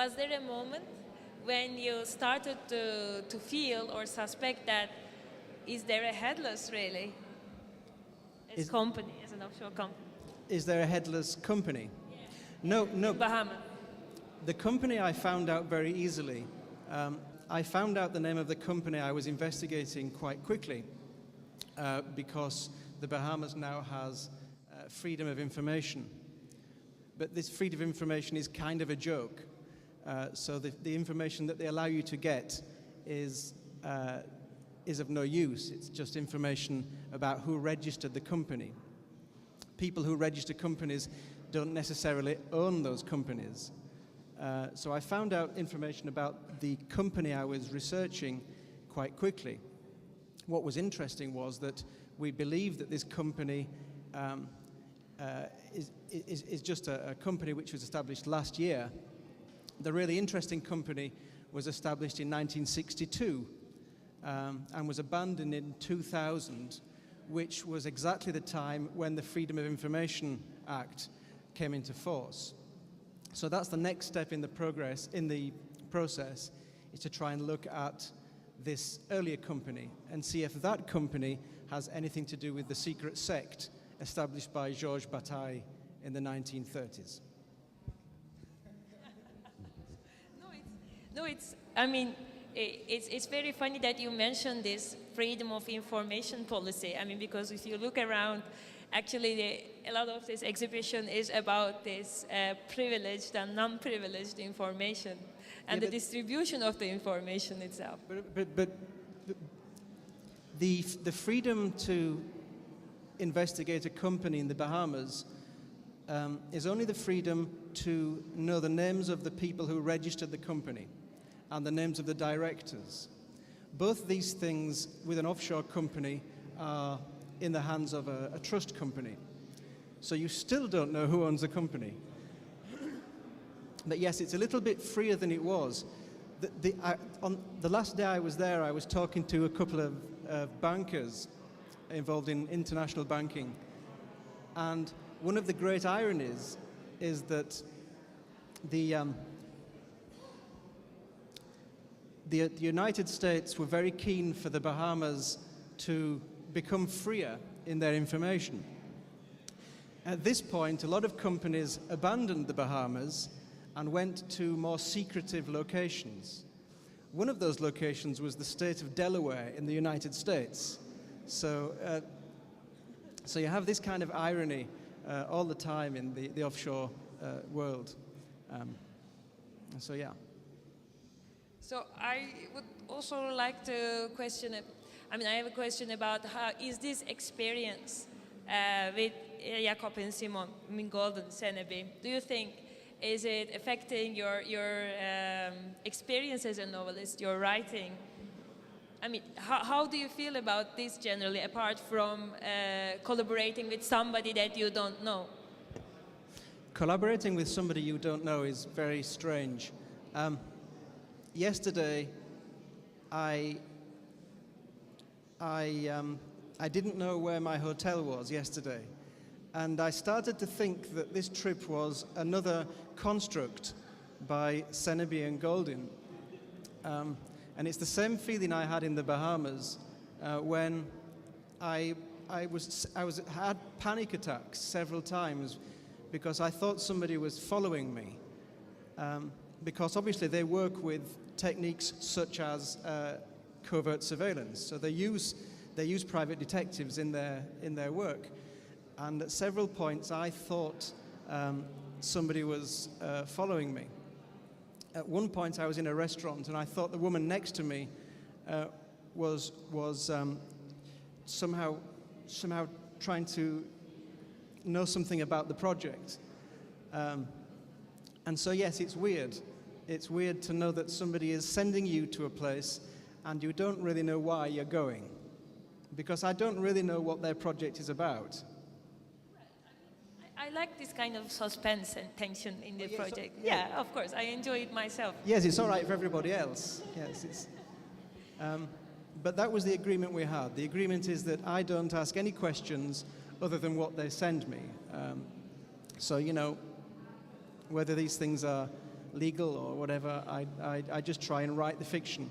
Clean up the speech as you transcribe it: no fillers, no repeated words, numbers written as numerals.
was there a moment when you started to feel or suspect that is there a headless really as company, as an offshore company? Is there a headless company? Yeah. No. Bahamas. The company I found out very easily. I found out the name of the company I was investigating quite quickly because the Bahamas now has freedom of information. But this freedom of information is kind of a joke. So the information that they allow you to get is of no use. It's just information about who registered the company. People who register companies don't necessarily own those companies. So I found out information about the company I was researching quite quickly. What was interesting was that we believe that this company is just a company which was established last year. The really interesting company was established in 1962 and was abandoned in 2000, which was exactly the time when the Freedom of Information Act came into force. So that's the next step in the process, is to try and look at this earlier company and see if that company has anything to do with the secret sect established by Georges Bataille in the 1930s. It's very funny that you mentioned this freedom of information policy. I mean, because if you look around, actually a lot of this exhibition is about this privileged and non-privileged information and the distribution of the information itself. But the freedom to investigate a company in the Bahamas is only the freedom to know the names of the people who registered the company and the names of the directors. Both these things with an offshore company are in the hands of a trust company. So you still don't know who owns the company. But yes, it's a little bit freer than it was. On the last day I was there, I was talking to a couple of bankers involved in international banking. And one of the great ironies is that the United States were very keen for the Bahamas to become freer in their information. At this point, a lot of companies abandoned the Bahamas and went to more secretive locations. One of those locations was the state of Delaware in the United States. So you have this kind of irony all the time in the offshore world. So yeah. So I would also like to question it. I mean, I have a question about how is this experience with Jacob and Simon, I mean Goldin+Senneby, do you think, is it affecting your experience as a novelist, your writing? I mean, how do you feel about this generally, apart from collaborating with somebody that you don't know? Collaborating with somebody you don't know is very strange. Yesterday, I didn't know where my hotel was yesterday, and I started to think that this trip was another construct by Senneby and Goldin. And it's the same feeling I had in the Bahamas when I had panic attacks several times because I thought somebody was following me. Because obviously they work with techniques such as covert surveillance. So they use private detectives in their work. And at several points I thought somebody was following me. At one point I was in a restaurant and I thought the woman next to me was somehow trying to know something about the project. And so yes, it's weird. It's weird to know that somebody is sending you to a place and you don't really know why you're going. Because I don't really know what their project is about. I like this kind of suspense and tension in the project. Yeah, of course, I enjoy it myself. Yes, it's all right for everybody else. Yes, but that was the agreement we had. The agreement is that I don't ask any questions other than what they send me. So, you know, whether these things are legal or whatever. I just try and write the fiction.